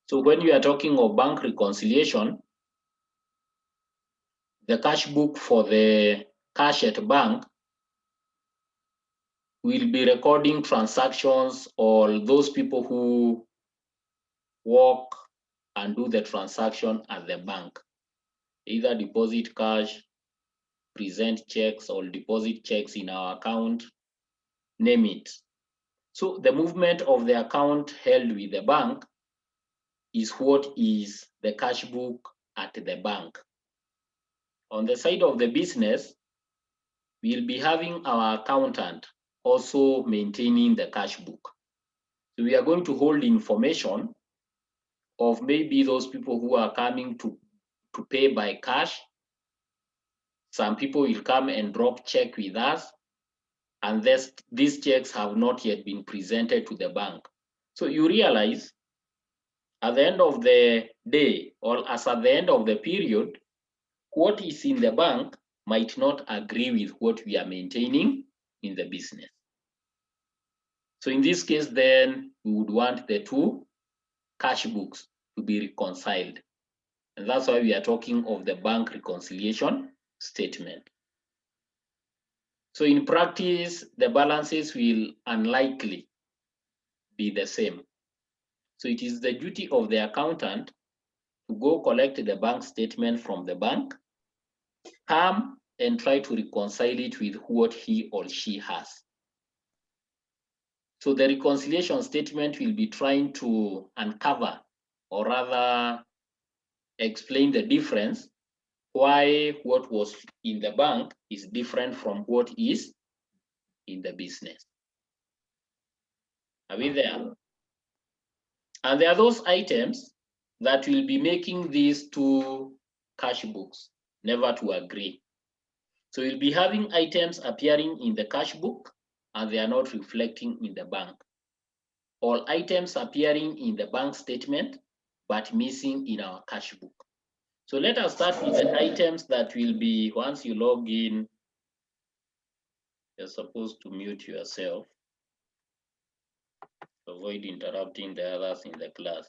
So when you are talking of bank reconciliation, the cash book for the cash at bank will be recording transactions, or those people who work and do the transaction at the bank, either deposit cash, present checks, or deposit checks in our account, name it. So the movement of the account held with the bank is what is the cash book at the bank. On the side of the business, we'll be having our accountant also maintaining the cash book. So we are going to hold information of maybe those people who are coming to pay by cash. Some people will come and drop check with us, and these checks have not yet been presented to the bank. So you realize at the end of the day, or as at the end of the period, what is in the bank might not agree with what we are maintaining in the business. So in this case, then we would want the two cash books to be reconciled. And that's why we are talking of the bank reconciliation statement. So in practice, the balances will unlikely be the same. So it is the duty of the accountant to go collect the bank statement from the bank, come and try to reconcile it with what he or she has. So the reconciliation statement will be trying to uncover, or rather explain the difference, why what was in the bank is different from what is in the business. Are we there? And there are those items that will be making these two cash books never to agree. So you'll be having items appearing in the cash book and they are not reflecting in the bank. All items appearing in the bank statement but missing in our cash book. So let us start with the items that will be, once you log in, you're supposed to mute yourself to avoid interrupting the others in the class.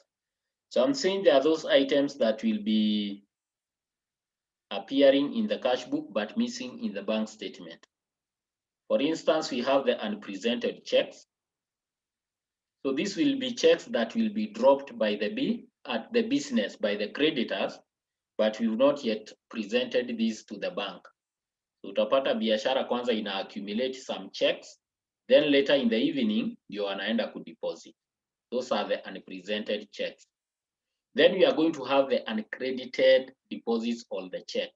So I'm saying there are those items that will be appearing in the cash book but missing in the bank statement. For instance, we have the unpresented checks. So this will be checks that will be dropped by at the business by the creditors, but we've not yet presented these to the bank. So utapata biashara kwanza ina accumulate some checks, then later in the evening ndio wanaenda kudeposit. Those are the unpresented checks. Then we are going to have the uncredited deposits on the check.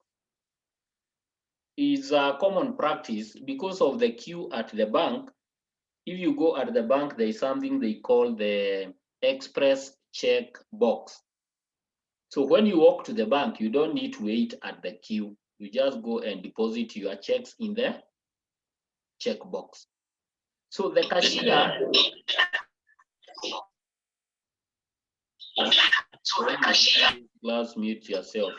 It's a common practice because of the queue at the bank. If you go at the bank, there is something they call the express check box. So when you walk to the bank, you don't need to wait at the queue. You just go and deposit your checks in the check box. So the cashier, class mute yourself.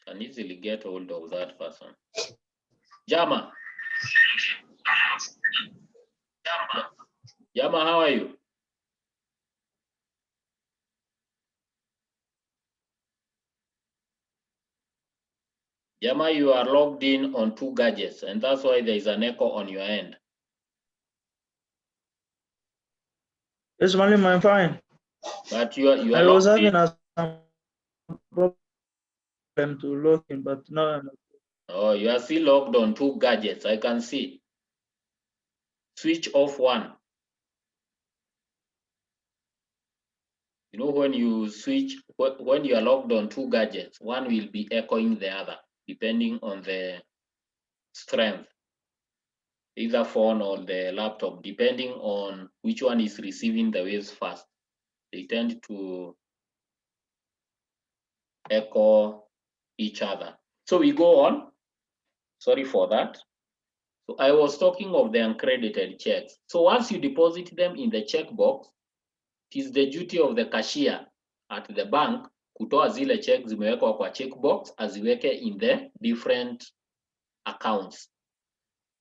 Can easily get hold of that person. Jama. Jama, how are you? Jama, you are logged in on two gadgets, and that's why there is an echo on your end. Yes, Malim, I'm fine. But you are I was logged having in. some problem to log in, but now I'm. Oh, you are still logged on two gadgets. I can see. Switch off one. You know, when you switch, when you are logged on two gadgets, one will be echoing the other, depending on the strength, either phone or the laptop, depending on which one is receiving the waves first. They tend to echo each other. So we go on. Sorry for that. So I was talking of the uncredited checks. So once you deposit them in the check box, it is the duty of the cashier at the bank kutoa zile check zimewekwa kwa check box aziweke in the different accounts.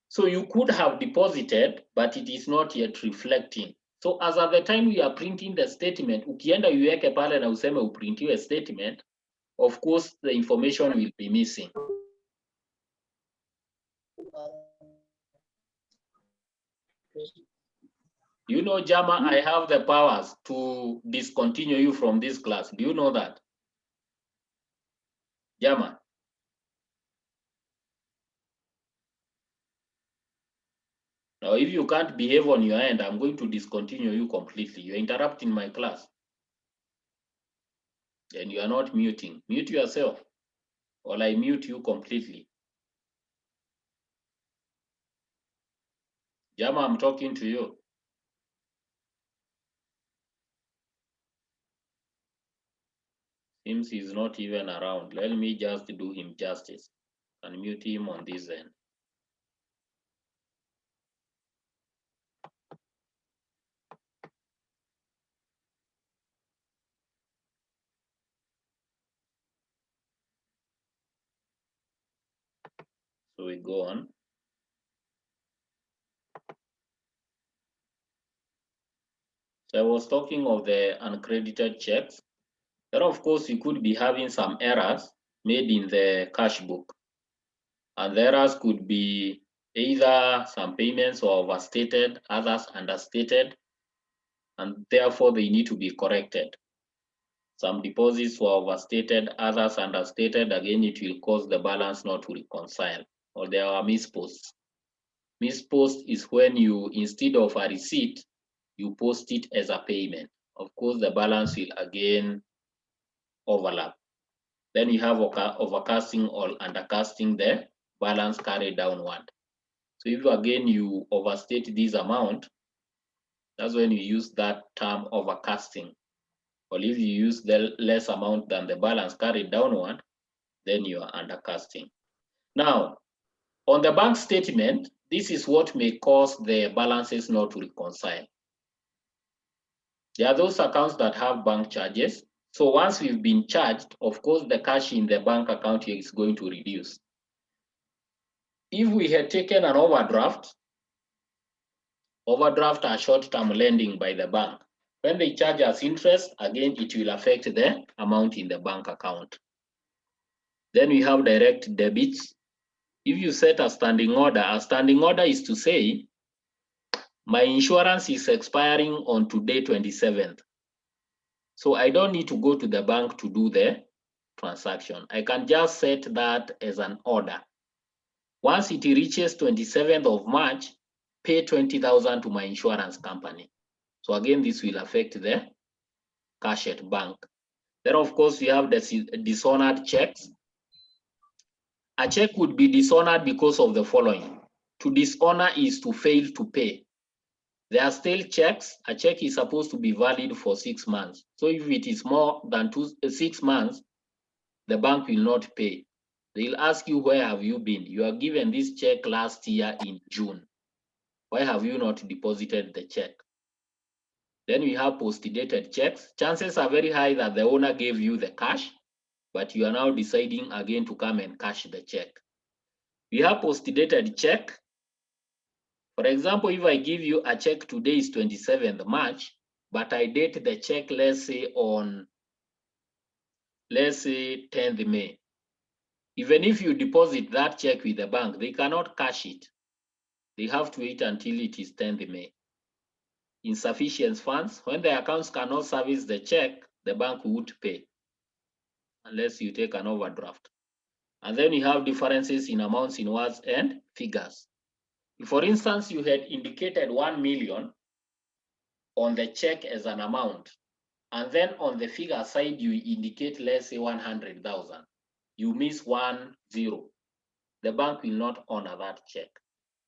So you could have deposited, but it is not yet reflecting. So as at the time we are printing the statement, ukienda uweke pale na useme uprintiwe statement, of course the information will be missing. You know, Jama, I have the powers to discontinue you from this class. Do you know that? Jama. Now, if you can't behave on your end, I'm going to discontinue you completely. You're interrupting my class. And you are not muting. Mute yourself, or I mute you completely. Jama, I'm talking to you. Seems he's not even around. Let me just do him justice and mute him on this end. So we go on. So I was talking of the uncredited checks. Then of course you could be having some errors made in the cash book. And the errors could be either some payments were overstated, others understated, and therefore they need to be corrected. Some deposits were overstated, others understated. Again, it will cause the balance not to reconcile, or there are misposts. Mispost is when you, instead of a receipt, you post it as a payment. Of course, the balance will again overlap. Then you have overcasting or undercasting the balance carried downward. So if again you overstate this amount, that's when you use that term overcasting. Or if you use the less amount than the balance carried downward, then you are undercasting. Now, on the bank statement, this is what may cause the balances not to reconcile. There are those accounts that have bank charges. So once we've been charged, of course, the cash in the bank account here is going to reduce. If we had taken an overdraft are short-term lending by the bank. When they charge us interest, again, it will affect the amount in the bank account. Then we have direct debits. If you set a standing order is to say, my insurance is expiring on today, 27th. So I don't need to go to the bank to do the transaction. I can just set that as an order. Once it reaches 27th of March, pay 20,000 to my insurance company. So again, this will affect the cash at bank. Then of course, we have the dishonored checks. A check would be dishonored because of the following. To dishonor is to fail to pay. There are still checks. A check is supposed to be valid for 6 months. So if it is more than 6 months, the bank will not pay. They'll ask you, where have you been? You are given this check last year in June. Why have you not deposited the check? Then we have post-dated checks. Chances are very high that the owner gave you the cash, but you are now deciding again to come and cash the check. We have post-dated check. For example, if I give you a check today is 27th March, but I date the check, let's say 10th May. Even if you deposit that check with the bank, they cannot cash it. They have to wait until it is 10th May. Insufficient funds, when the accounts cannot service the check, the bank would pay unless you take an overdraft. And then you have differences in amounts in words and figures. If, for instance, you had indicated 1 million on the check as an amount, and then on the figure side, you indicate, let's say 100,000, you miss 1 0. The bank will not honor that check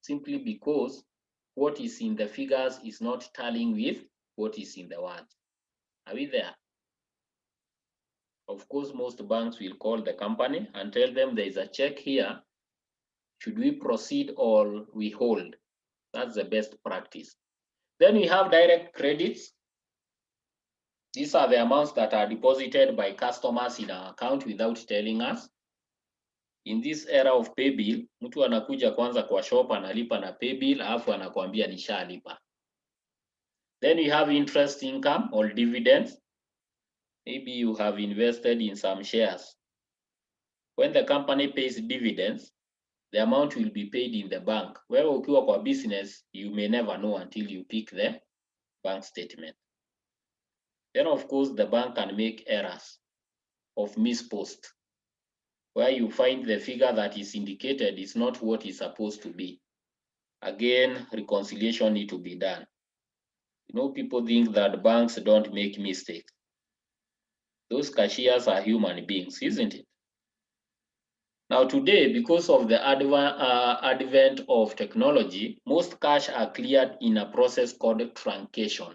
simply because what is in the figures is not tallying with what is in the words. Are we there? Of course, most banks will call the company and tell them there is a check here. Should we proceed or we hold? That's the best practice. Then we have direct credits. These are the amounts that are deposited by customers in our account without telling us. in this era of pay bill, mtu anakuja kwanza kwa shop analipa na pay bill, alafu anakuambia nishalipa. Then you have interest income or dividends. Maybe you have invested in some shares. When the company pays dividends, the amount will be paid in the bank. Wewe ukiwa kwa business, you may never know until you pick the bank statement. Then of course, the bank can make errors of mispost, where you find the figure that is indicated is not what is supposed to be. Again, reconciliation need to be done. You know, people think that banks don't make mistakes. Those cashiers are human beings, isn't it? Now today, because of the advent of technology, most cash are cleared in a process called truncation.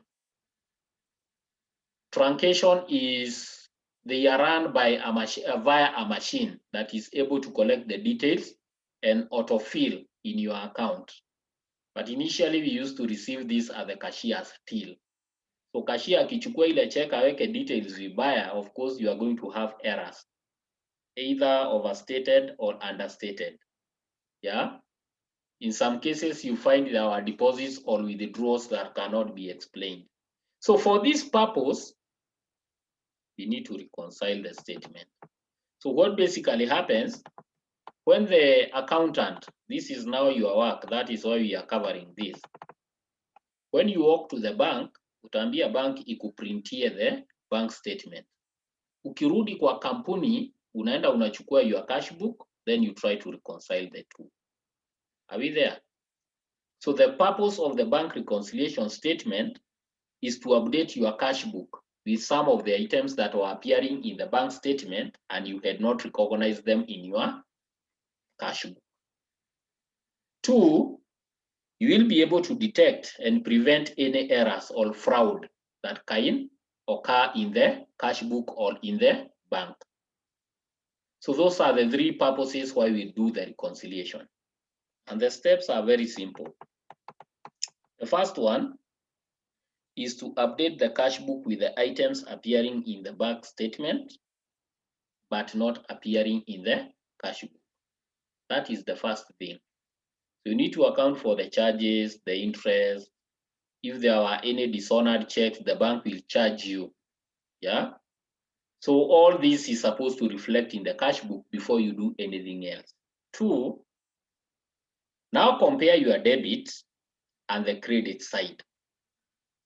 Truncation is they are run by a machine via a machine that is able to collect the details and autofill in your account. But initially we used to receive this at the cashier's till. So cashier akichukua ile check aweke details vibaya, of course you are going to have errors, either overstated or understated. Yeah. In some cases, you find there are deposits or withdrawals that cannot be explained. So for this purpose, we need to reconcile the statement. So what basically happens when the accountant, this is now your work, that is why we are covering this. When you walk to the bank, utaambia bank ikuprintie the bank statement. Ukirudi kwa kampuni, unaenda unachukua your cash book, then you try to reconcile the two. Are we there? So the purpose of the bank reconciliation statement is to update your cash book with some of the items that were appearing in the bank statement and you had not recognized them in your cash book. 2, you will be able to detect and prevent any errors or fraud that can occur in the cash book or in the bank. So those are the 3 purposes why we do the reconciliation. And the steps are very simple. The first one is to update the cash book with the items appearing in the bank statement, but not appearing in the cash book. That is the first thing. So you need to account for the charges, the interest. If there are any dishonored checks, the bank will charge you. Yeah. So all this is supposed to reflect in the cash book before you do anything else. 2, now compare your debit and the credit side.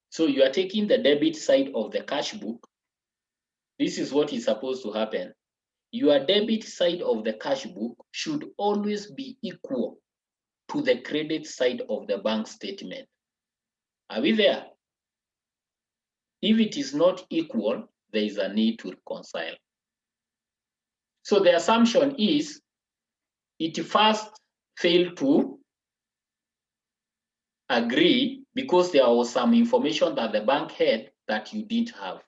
So you are taking the debit side of the cash book. This is what is supposed to happen. Your debit side of the cash book should always be equal to the credit side of the bank statement. Are we there? If it is not equal, there is a need to reconcile. So the assumption is it first failed to agree because there was some information that the bank had that you didn't have.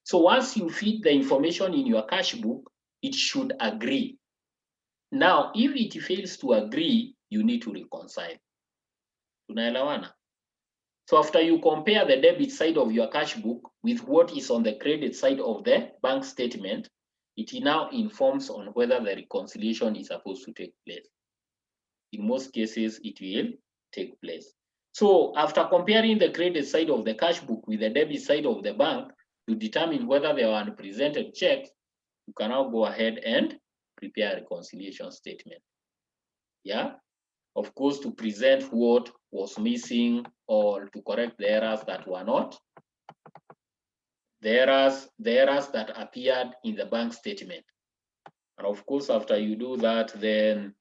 So once you feed the information in your cash book, it should agree. Now, if it fails to agree, you need to reconcile. Tunaelewana? So after you compare the debit side of your cash book with what is on the credit side of the bank statement, it now informs on whether the reconciliation is supposed to take place. In most cases, it will take place. So after comparing the credit side of the cash book with the debit side of the bank to determine whether there are unpresented checks, you can now go ahead and prepare a reconciliation statement. Yeah, of course, to present what was missing or to correct the errors that were not, the errors that appeared in the bank statement. And of course, after you do that, then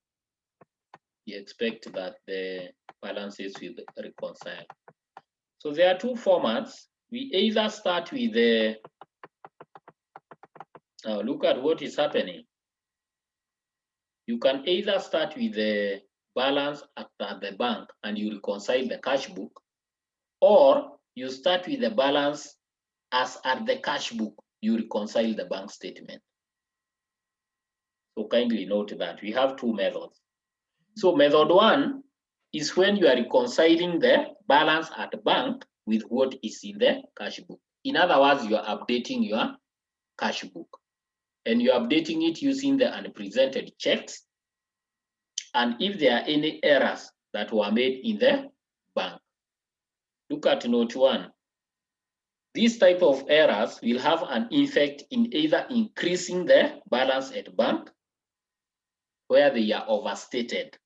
you expect that the balances will reconcile. So there are 2 formats. We either start with the, now look at what is happening. You can either start with the balance at the bank and you reconcile the cash book, or you start with the balance as at the cash book, you reconcile the bank statement. So kindly note that we have 2 methods. So method 1 is when you are reconciling the balance at the bank with what is in the cash book. In other words, you are updating your cash book and you're updating it using the unpresented checks and if there are any errors that were made in the bank. Look at note 1. These type of errors will have an effect in either increasing the balance at bank, where they are overstated,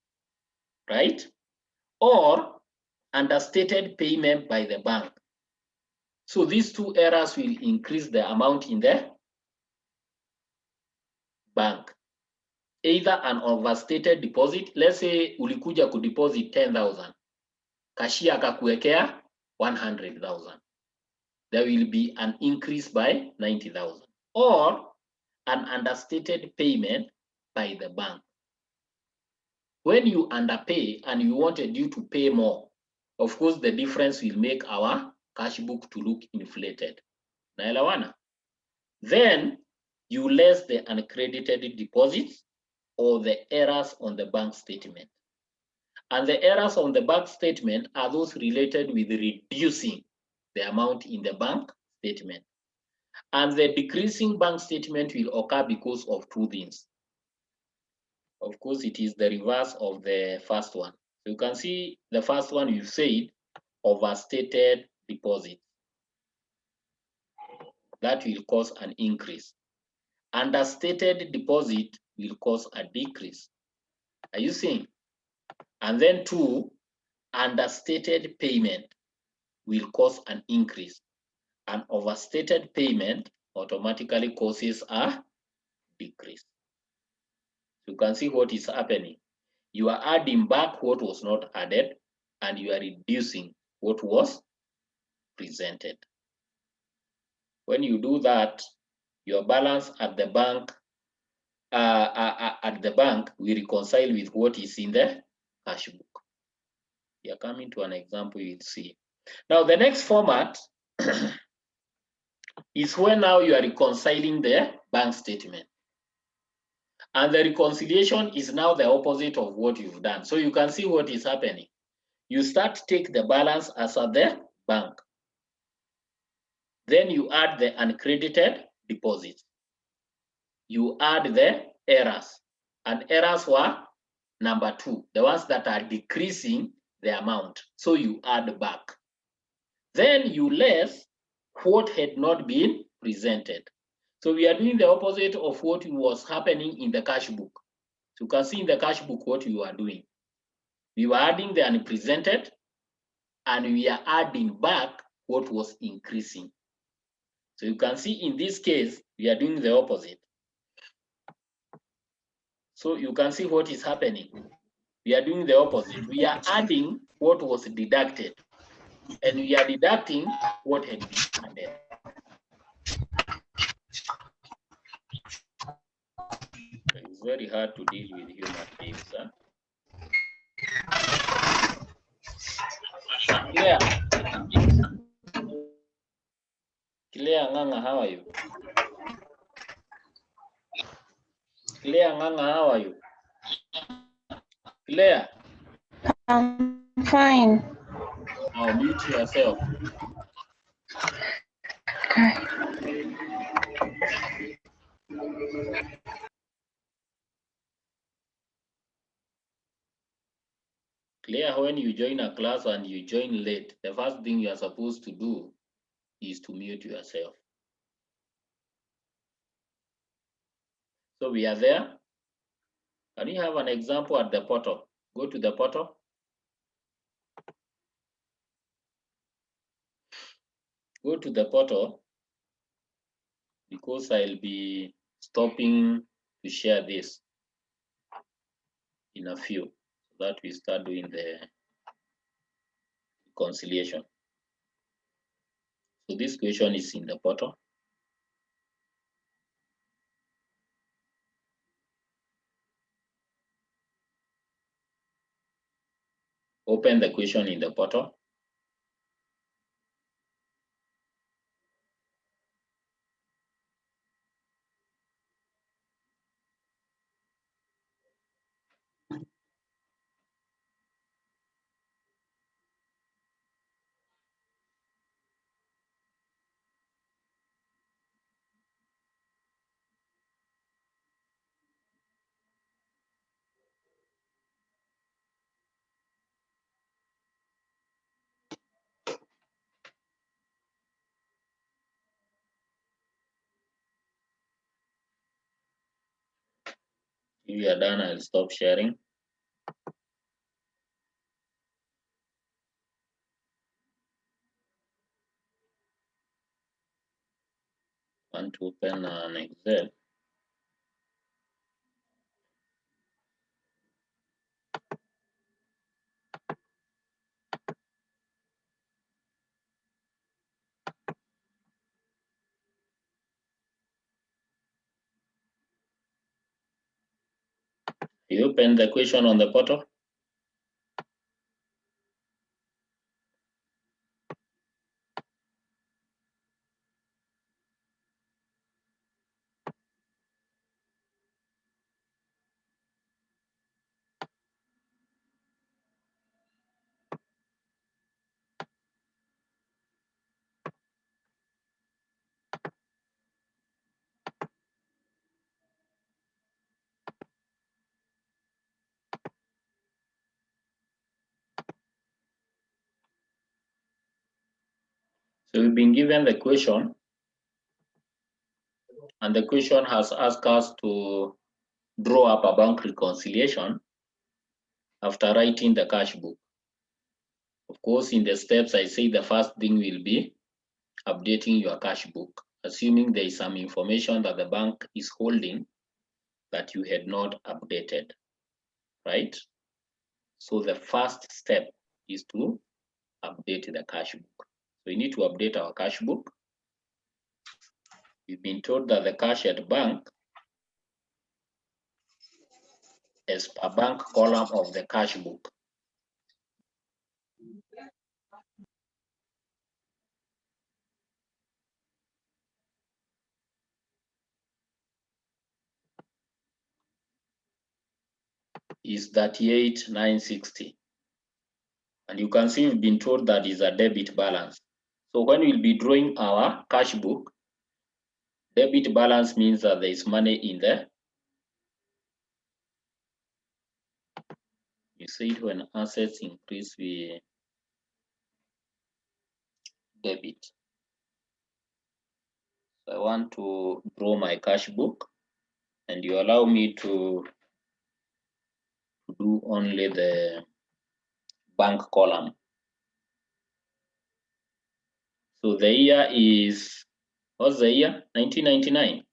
right? Or understated payment by the bank. So these two errors will increase the amount in the bank. Either an overstated deposit, let's say ulikuja kudeposit 10,000, cashier akakuwekea 100,000. There will be an increase by 90,000. Or an understated payment by the bank. When you underpay and you wanted you to pay more, of course, the difference will make our cash book to look inflated. Naelewana? Then you less the uncredited deposits or the errors on the bank statement. And the errors on the bank statement are those related with reducing the amount in the bank statement. And the decreasing bank statement will occur because of two things. Of course, it is the reverse of the first one. So you can see the first one you said, overstated deposit. That will cause an increase. Understated deposit will cause a decrease. Are you seeing? And then 2, understated payment will cause an increase. An overstated payment automatically causes a decrease. You can see what is happening. You are adding back what was not added, and you are reducing what was presented. When you do that, your balance at the bank will reconcile with what is in the cash book. You are coming to an example you'll see. Now the next format is when now you are reconciling the bank statement. And the reconciliation is now the opposite of what you've done. So you can see what is happening. You start take the balance as at the bank. Then you add the uncredited deposits. You add the errors. And errors were number 2, the ones that are decreasing the amount. So you add back. Then you less what had not been presented. So we are doing the opposite of what was happening in the cash book. So you can see in the cash book what you are doing. We were adding the unpresented, and we are adding back what was increasing. So you can see in this case, we are doing the opposite. So you can see what is happening. We are doing the opposite. We are adding what was deducted, and we are deducting what had been added. It's very hard to deal with human beings. Huh? Claire. Claire Nganga, how are you? Claire Nganga, how are you? Claire. I'm fine. Now mute yourself. Okay. Claire, when you join a class and you join late, the first thing you are supposed to do is to mute yourself. So we are there. Can you have an example at the portal? Go to the portal. Go to the portal, because I'll be stopping to share this in a few, so that we start doing the reconciliation. So this question is in the portal. Open the question in the portal. If you are done, I'll stop sharing. Want to open an Excel. You open the question on the portal. So we've been given the question, and the question has asked us to draw up a bank reconciliation after writing the cash book. Of course, in the steps, I say the first thing will be updating your cash book, assuming there is some information that the bank is holding that you had not updated, right? So the first step is to update the cash book. So we need to update our cash book. We've been told that the cash at bank is per bank column of the cash book. Is 38,960. And you can see we've been told that is a debit balance. So when we'll be drawing our cash book, debit balance means that there is money in there. You see it when assets increase, we debit. So I want to draw my cash book, and you allow me to do only the bank column. So the year is, what's the year? 1999.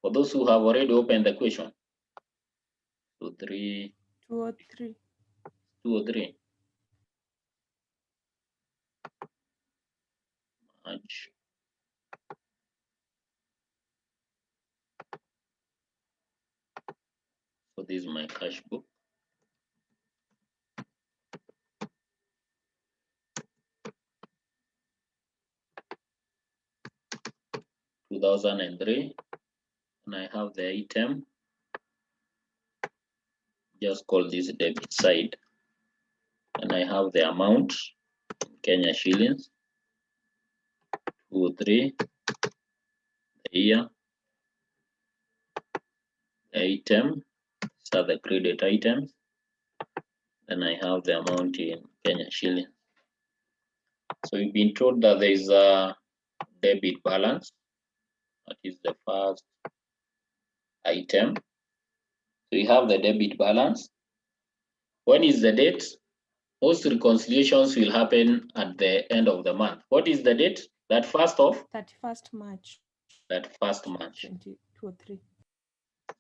For those who have already opened the question. So 203. 203. March. So this is my cash book. (2003), and I have the item. Just call this debit side, and I have the amount in Kenya shillings. 203, the year, the item, so the credit items. Then I have the amount in Kenya shillings. So we've been told that there is a debit balance. That is the first item. So we have the debit balance. When is the date? Most reconciliations will happen at the end of the month. What is the date? That 31st March. That 1st March. 2023.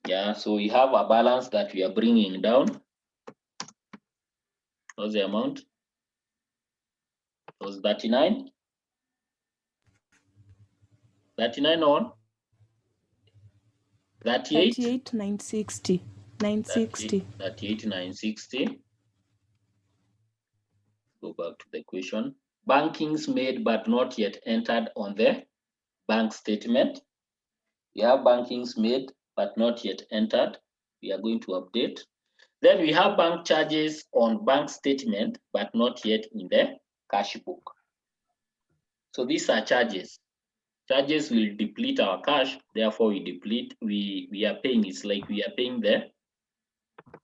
Yeah, so we have a balance that we are bringing down. What's the amount? It was 39. 39 on 38. 38,960. 960. 38,960. Go back to the question. Bankings made but not yet entered on the bank statement. We have bankings made but not yet entered. We are going to update. Then we have bank charges on bank statement but not yet in the cash book. So these are charges. Charges will deplete our cash, therefore we are paying. It's like we are paying the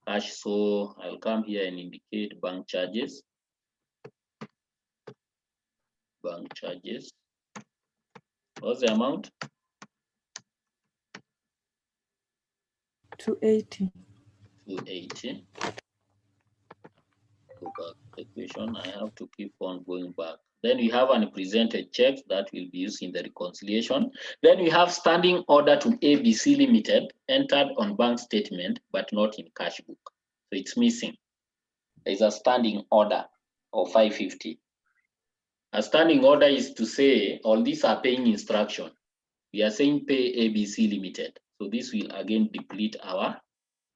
cash. So I'll come here and indicate bank charges. Bank charges. What's the amount? 280. 280. Go back to the question. I have to keep on going back. Then we have unpresented checks that will be used in the reconciliation. Then we have standing order to ABC Limited entered on bank statement, but not in cash book. So it's missing. There's a standing order of 550. A standing order is to say all these are paying instruction. We are saying pay ABC Limited. So this will again deplete our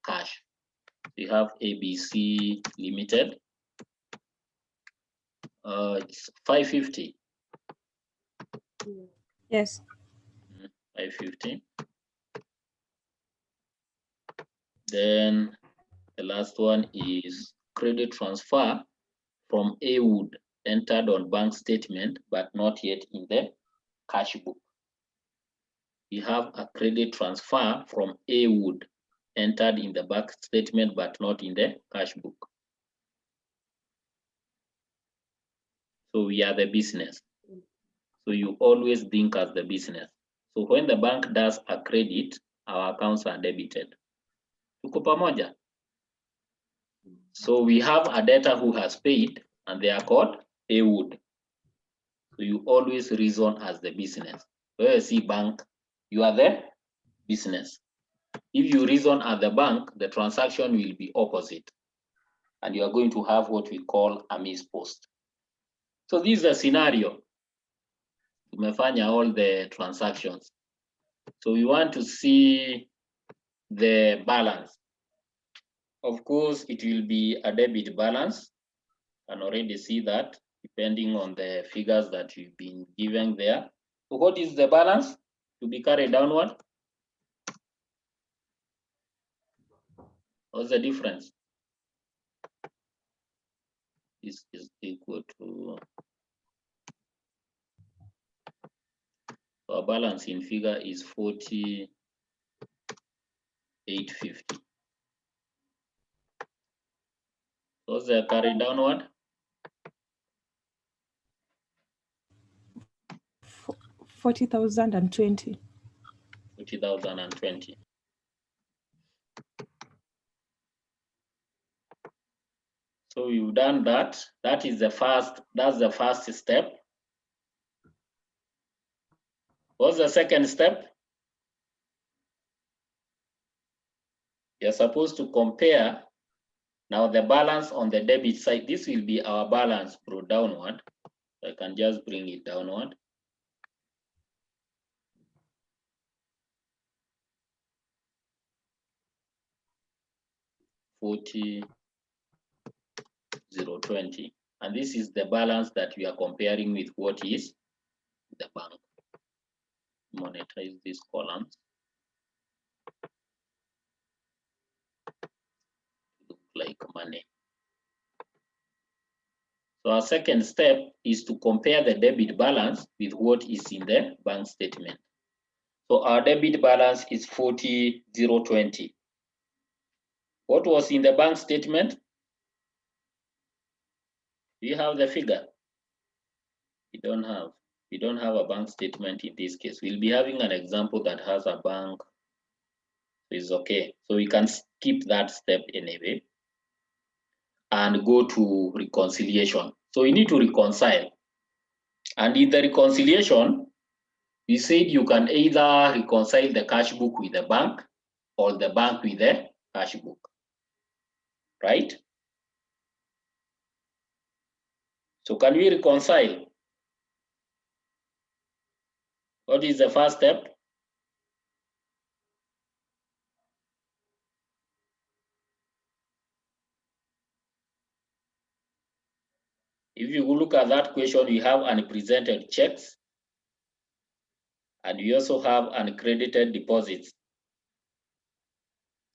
cash. We have ABC Limited. It's 550. Yes. 550. Then the last one is credit transfer from A Wood entered on bank statement, but not yet in the cash book. We have a credit transfer from A Wood entered in the bank statement, but not in the cash book. So we are the business. So you always think as the business. So when the bank does a credit, our accounts are debited. Tuko pamoja? So we have a debtor who has paid, and they are called A Wood. So you always reason as the business. Where you see bank, you are the business. If you reason at the bank, the transaction will be opposite. And you are going to have what we call a mispost. So this is a scenario. Tumefanya all the transactions. So we want to see the balance. Of course, it will be a debit balance. And already see that depending on the figures that you've been given there. So what is the balance to be carried downward? What's the difference? This is equal to, our balance in figure is 4850. What's the carry downward? 40,020. 40,020. So you've done that. That's the first step. What's the second step? You're supposed to compare now the balance on the debit side. This will be our balance brought downward. I can just bring it downward. $40,020. And this is the balance that we are comparing with what is the bank. Monetize these columns. Look like money. So our second step is to compare the debit balance with what is in the bank statement. So our debit balance is 40,020. What was in the bank statement? Do you have the figure? We don't have. We don't have a bank statement in this case. We'll be having an example that has a bank. It's okay. So we can skip that step anyway and go to reconciliation. So you need to reconcile. And in the reconciliation, we said you can either reconcile the cash book with the bank or the bank with the cash book, right? So can we reconcile? What is the first step? If you look at that question, we have unpresented checks, and we also have uncredited deposits.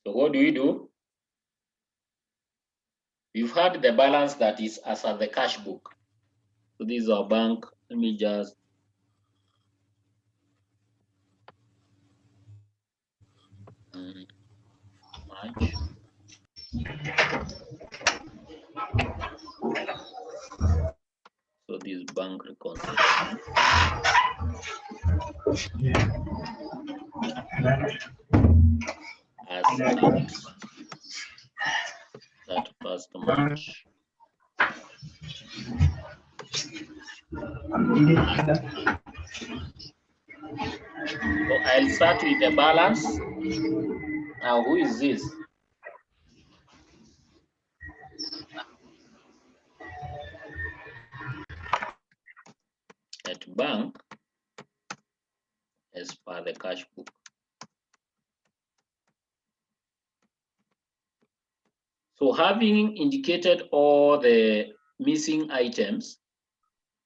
So what do? We've had the balance that is as at the cash book. So this is our bank. Let me just March. So this bank reconciliation. As 31st March. So I'll start with the balance. Now, who is this? At bank, as per the cash book. So having indicated all the missing items,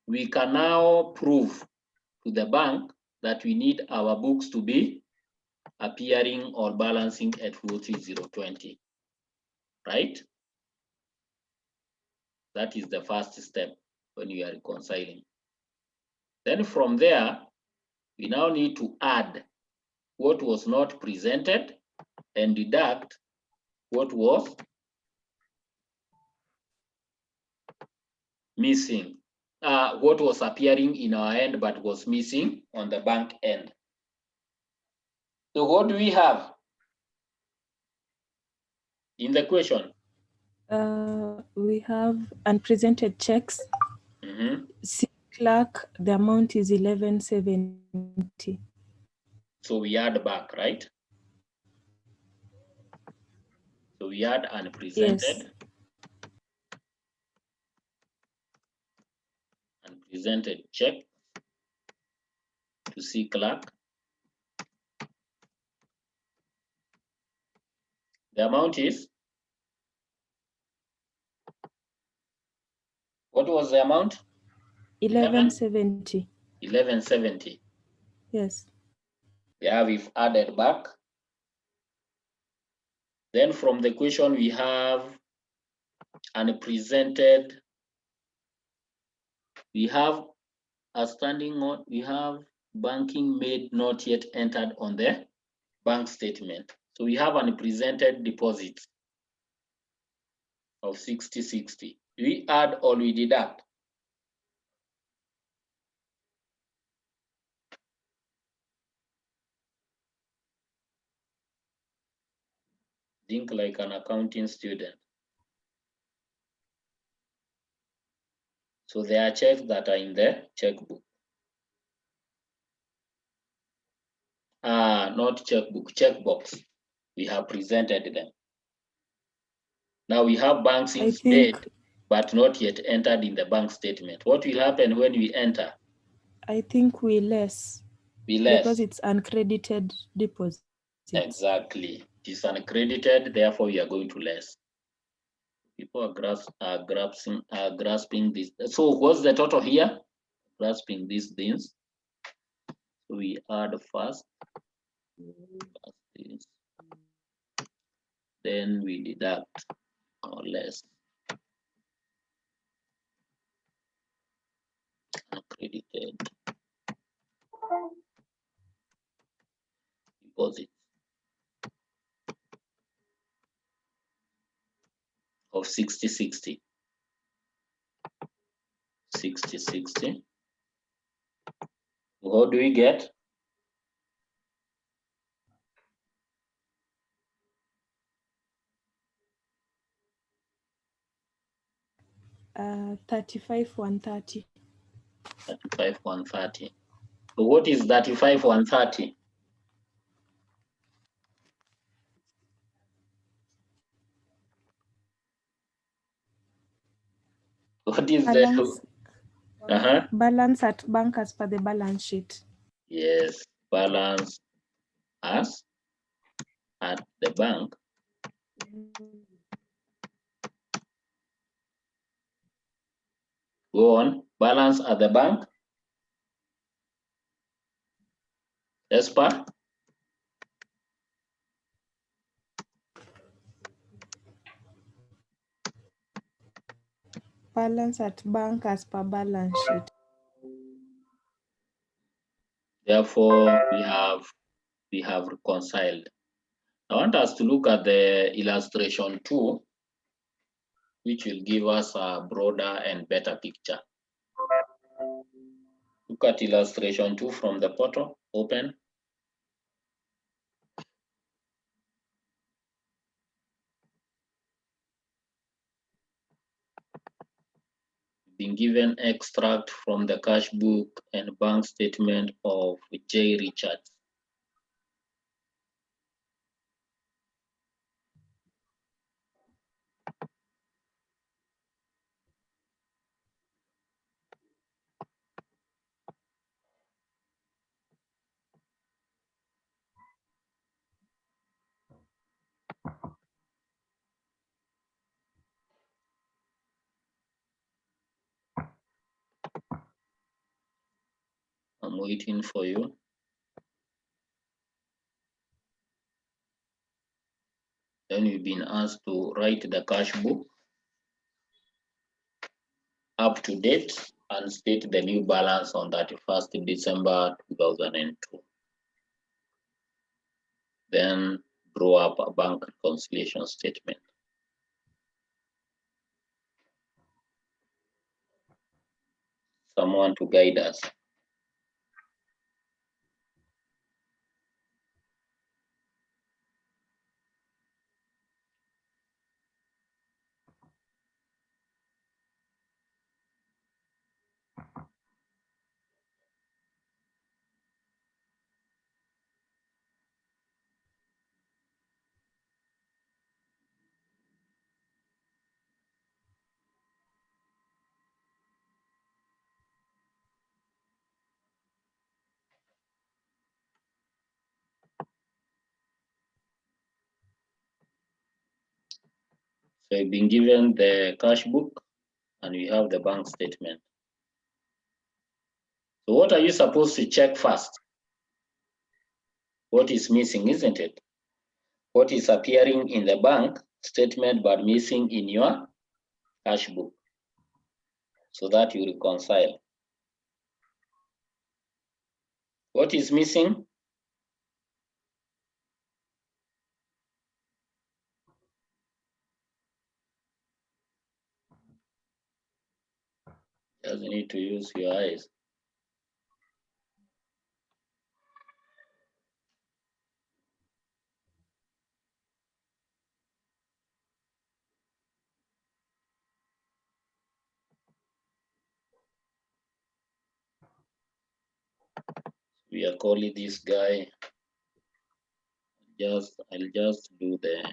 we can now prove to the bank that we need our books to be appearing or balancing at 43020, right? That is the first step when you are reconciling. Then from there, we now need to add what was not presented and deduct what was missing, what was appearing in our end but was missing on the bank end. So what do we have in the question? We have unpresented checks. See clerk, the amount is 1170. So we add back, right? So we add unpresented. Yes. Unpresented check to see clerk. The amount is, what was the amount? 1170. 1170. Yes. Yeah, we've added back. Then from the question we have unpresented. We have a standing note. We have banking made not yet entered on the bank statement. So we have unpresented deposits of 6060. Do we add or we deduct? Think like an accounting student. So there are checks that are in the checkbook. Not checkbook, checkbox. We have presented them. Now we have banks instead, but not yet entered in the bank statement. What will happen when we enter? I think we less. We less. Because it's uncredited deposits. Exactly. It is uncredited, therefore we are going to less. People are grasping this. So what's the total here? Grasping these things. So we add first. This. Then we deduct or less. Uncredited deposit of 6060. 6060. What do we get? Uh, 35,130. 35,130. So what is 35,130? What is balance, the balance at bank as per the balance sheet? Yes, balance as at the bank. Go on, balance at the bank. As per? Balance at bank as per balance sheet. Therefore, we have reconciled. I want us to look at the illustration 2, which will give us a broader and better picture. Look at illustration 2 from the portal. Open. been given extract from the cash book and bank statement of J. Richards. I'm waiting for you. Then you've been asked to write the cash book up to date and state the new balance on 31st December 2002. Then draw up a bank reconciliation statement. Someone to guide us. So you've been given the cash book and we have the bank statement. So what are you supposed to check first? What is missing, isn't it? What is appearing in the bank statement but missing in your cash book, so that you reconcile. What is missing? Just need to use your eyes. We are calling this guy. I'll just do the,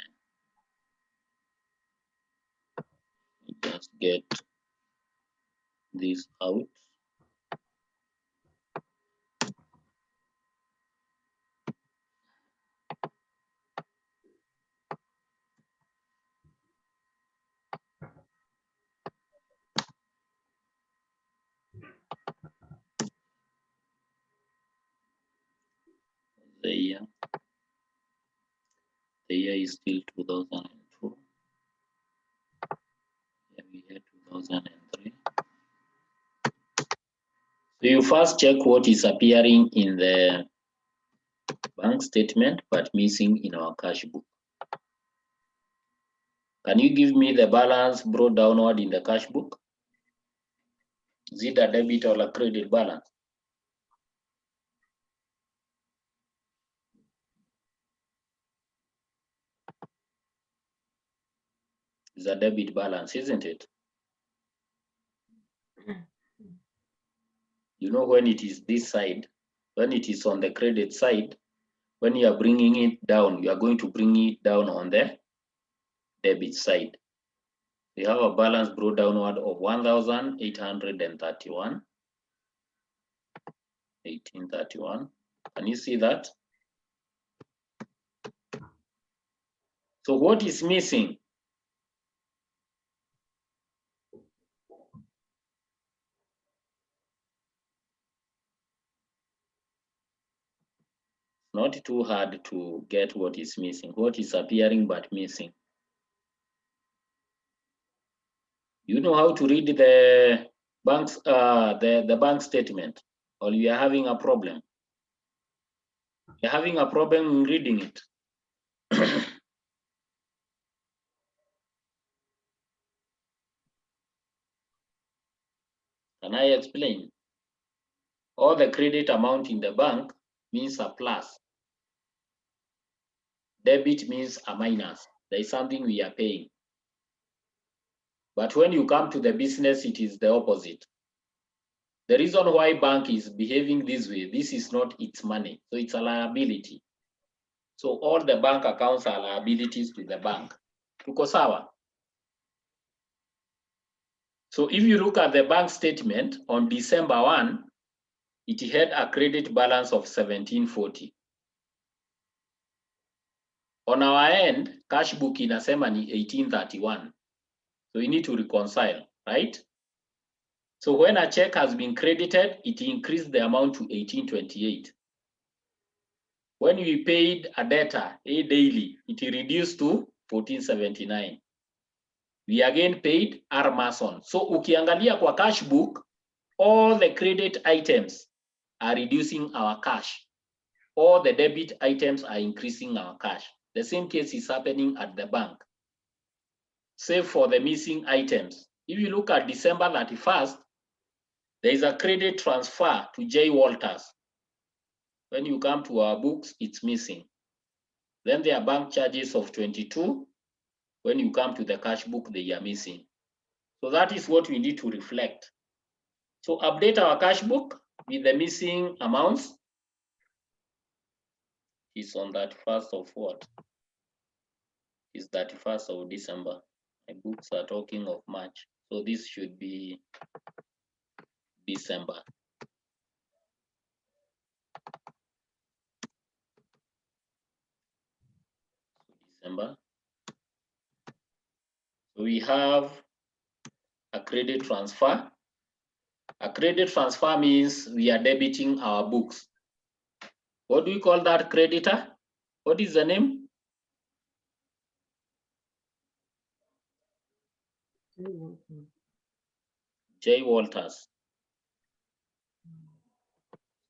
just get this out. The year is still 2002. Here we had 2003. So you first check what is appearing in the bank statement but missing in our cash book. Can you give me the balance brought downward in the cash book? Is it a debit or a credit balance? It's a debit balance, isn't it? You know, when it is this side, when it is on the credit side, when you are bringing it down, you are going to bring it down on the debit side. We have a balance brought downward of 1,831. 1831. Can you see that? So what is missing? Not too hard to get what is missing, what is appearing but missing. You know how to read the bank's the bank statement, or you are having a problem? You're having a problem in reading it. Can I explain? All the credit amount in the bank means a plus. Debit means a minus. There is something we are paying. But when you come to the business, it is the opposite. The reason why bank is behaving this way, this is not its money, so it's a liability. So all the bank accounts are liabilities to the bank. Tuko sawa? So if you look at the bank statement on December 1, it had a credit balance of 1740. On our end, cash book inasema ni 1831. So you need to reconcile, right? So when a check has been credited, it increased the amount to 1828. When we paid a debtor daily, it reduced to 1479. We again paid R. Mason. So ukiangalia kwa cash book, all the credit items are reducing our cash. All the debit items are increasing our cash. The same case is happening at the bank. Save for the missing items. If you look at December 31st, there is a credit transfer to J. Walters. When you come to our books, it's missing. Then there are bank charges of 22. When you come to the cash book, they are missing. So that is what we need to reflect. So update our cash book with the missing amounts. It's on that 1st of what? It's 31st of December. My books are talking of March. So this should be December. December. So we have a credit transfer. A credit transfer means we are debiting our books. What do we call that creditor? What is the name? J. Walters.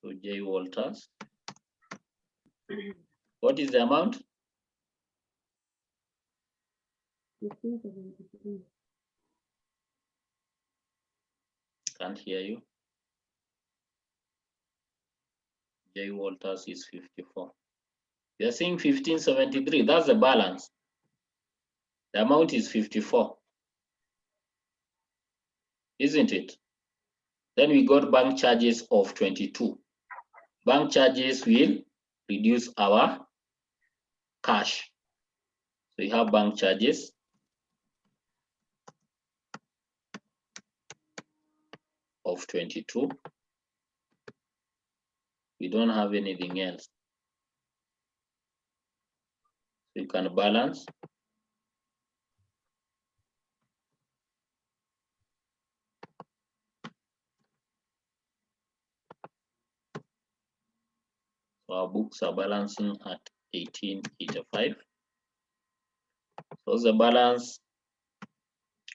So J. Walters. What is the amount? 1573. Can't hear you. J. Walters is 54. You're saying 1573, that's the balance. The amount is 54. Isn't it? Then we got bank charges of 22. Bank charges will reduce our cash. So we have bank charges of 22. We don't have anything else. So you can balance. So our books are balancing at 1885. So the balance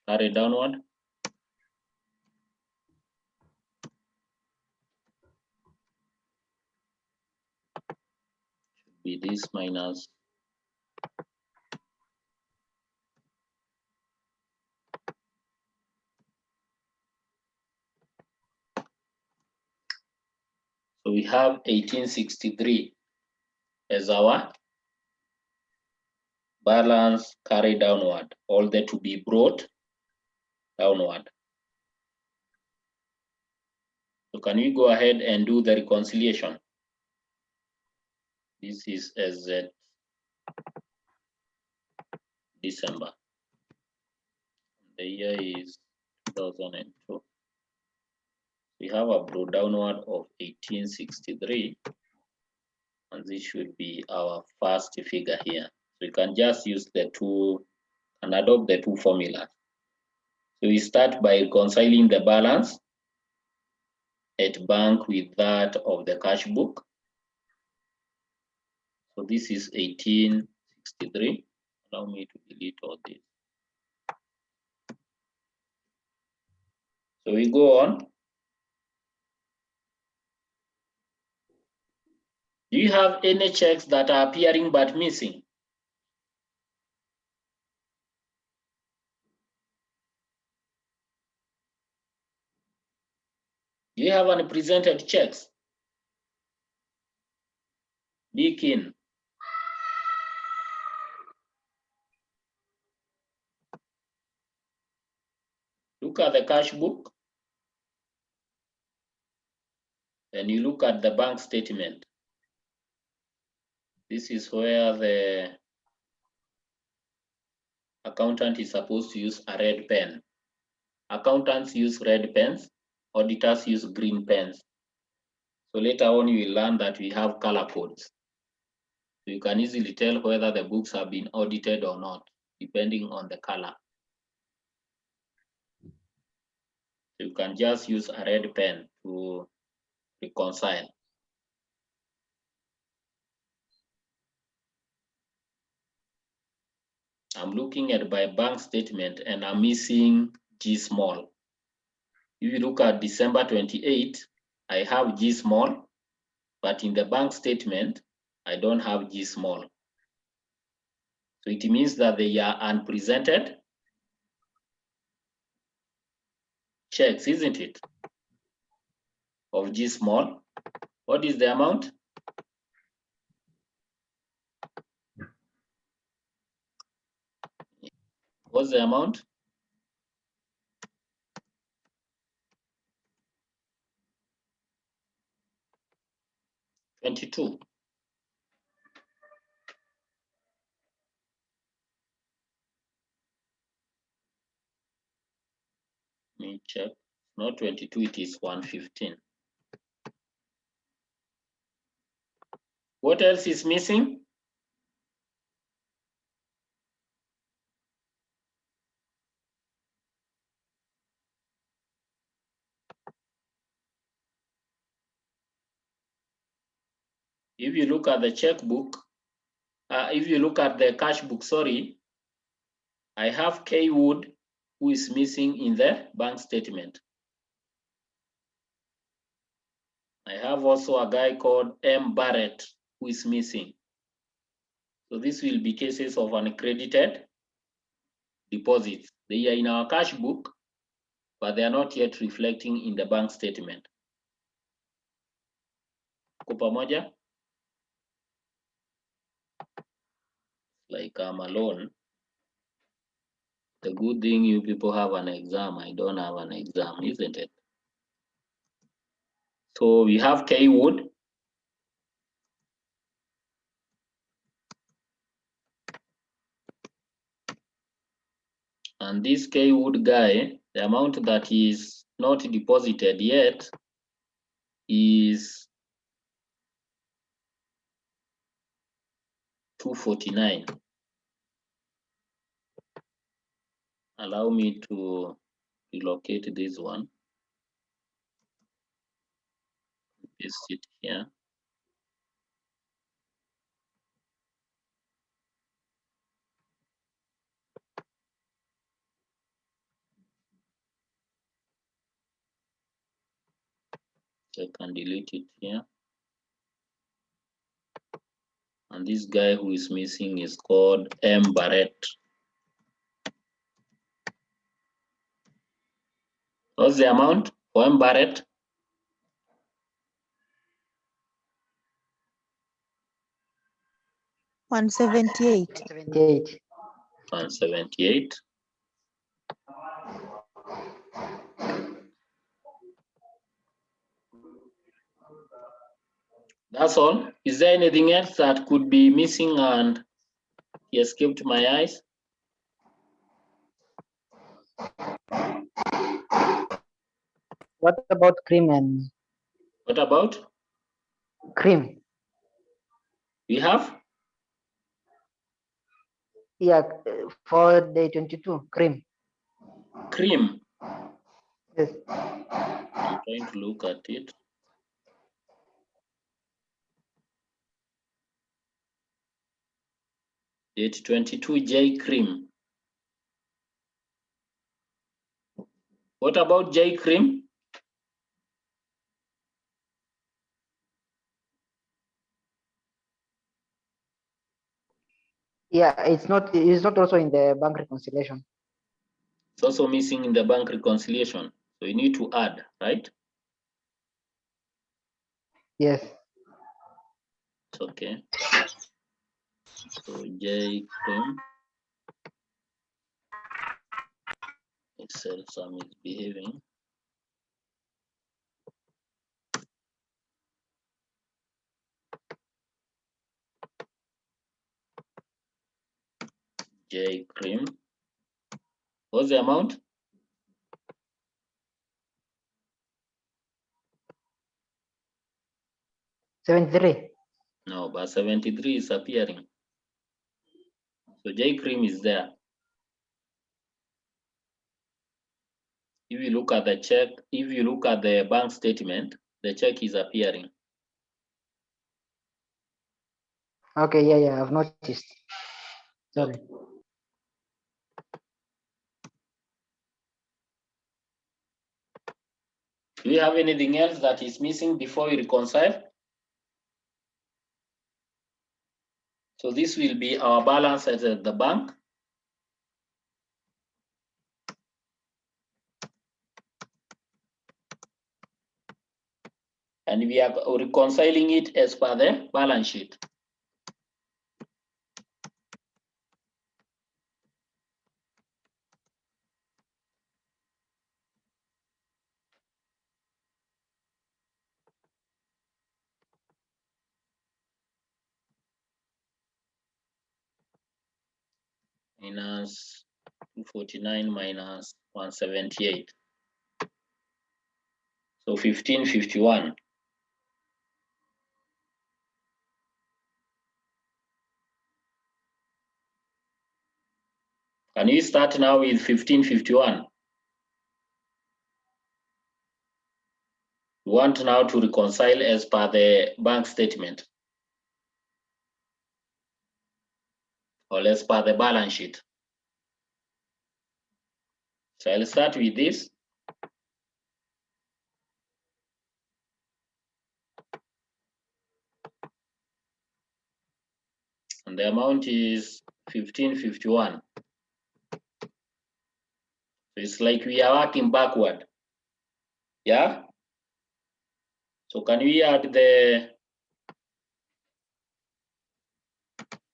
carry downward. Should be this minus . So we have 1863 as our balance carry downward, all that to be brought downward. So can we go ahead and do the reconciliation? This is as at December. The year is 2002. We have a brought downward of 1863, and this should be our first figure here. So we can just use the two and adopt the two formulas. So we start by reconciling the balance at bank with that of the cash book. So this is 1863. Allow me to delete all this. So we go on. Do you have any checks that are appearing but missing? Do you have unpresented checks? Be keen. Look at the cash book. And you look at the bank statement. This is where the accountant is supposed to use a red pen. Accountants use red pens, auditors use green pens. So later on, you will learn that we have color codes. So you can easily tell whether the books have been audited or not, depending on the color. So you can just use a red pen to reconcile. I'm looking at my bank statement and I'm missing G small. If you look at December 28, I have G small, but in the bank statement, I don't have G small. So it means that they are unpresented checks, isn't it? Of G small. What is the amount? What's the amount? $22. Let me check. Not 22, it is 115. What else is missing? If you look at the checkbook, if you look at the cash book, sorry, I have K Wood who is missing in the bank statement. I have also a guy called M Barrett who is missing. So this will be cases of uncredited deposits. They are in our cash book, but they are not yet reflecting in the bank statement. Tuko pamoja? Like I'm alone. The good thing you people have an exam. I don't have an exam, isn't it? So we have K Wood. And this K Wood guy, the amount that is not deposited yet is 249. Allow me to relocate this one. Paste it here. So I can delete it here. And this guy who is missing is called M Barrett. What's the amount for M Barrett? $178. 78. 178. That's all. Is there anything else that could be missing and escaped my eyes? What about cream and What about? cream? We have? Yeah, for day 22, cream. Cream. Yes. I'm trying to look at it. Date 22 J cream. What about J cream? Yeah, it's not also in the bank reconciliation. It's also missing in the bank reconciliation. So you need to add, right? Yes. It's okay. So J cream. Excel sum is behaving. J cream. What's the amount? $73. No, but 73 is appearing. So J cream is there. If you look at the check, if you look at the bank statement, the check is appearing. Okay, yeah, I've noticed. Sorry. Do you have anything else that is missing before we reconcile? So this will be our balance at the bank. And we are reconciling it as per the balance sheet. Minus 249 minus 178. So 1551. Can you start now with 1551? We want now to reconcile as per the bank statement or as per the balance sheet. So I'll start with this. And the amount is 1551. So it's like we are working backward. Yeah? So can we add the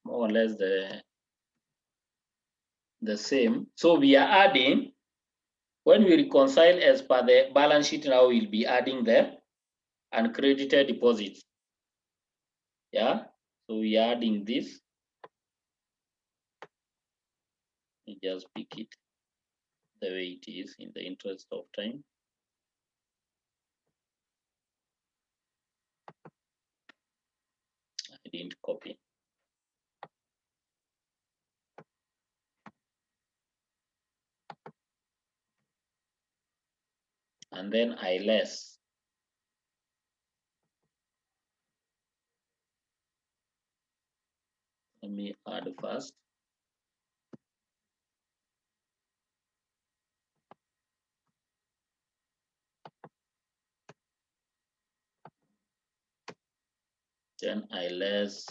more or less the same? So we are adding, when we reconcile as per the balance sheet, now we'll be adding the uncredited deposits. Yeah? So we are adding this. We just pick it the way it is in the interest of time. I didn't copy. And then I less. Let me add first. Then I less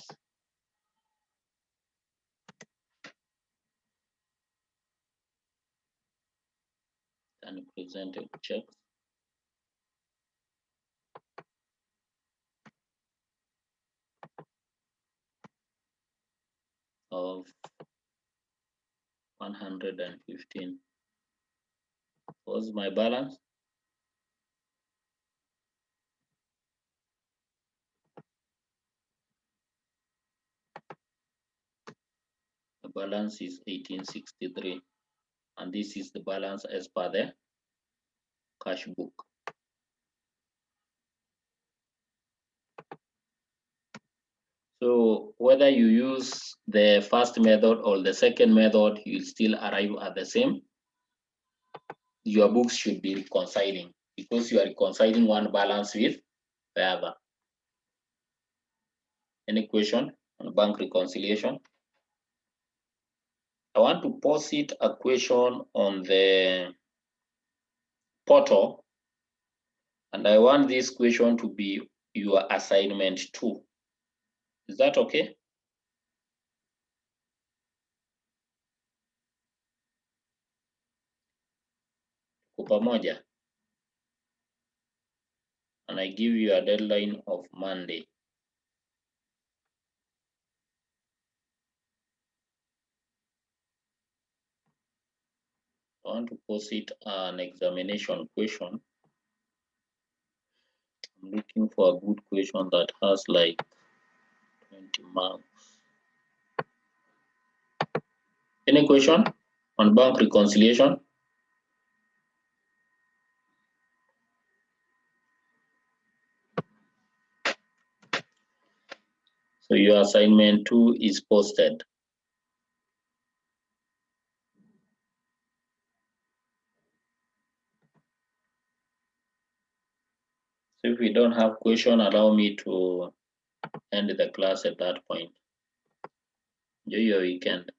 and present a check of 115. What's my balance? The balance is 1863. And this is the balance as per the cash book. So whether you use the first method or the second method, you'll still arrive at the same. Your books should be reconciling because you are reconciling one balance with the other. Any question on bank reconciliation? I want to posit a question on the portal, and I want this question to be your assignment 2. Is that okay? Kwa pamoja. And I give you a deadline of Monday. I want to posit an examination question. I'm looking for a good question that has like 20 marks. Any question on bank reconciliation? So your assignment 2 is posted. So if we don't have question, allow me to end the class at that point. Enjoy your weekend.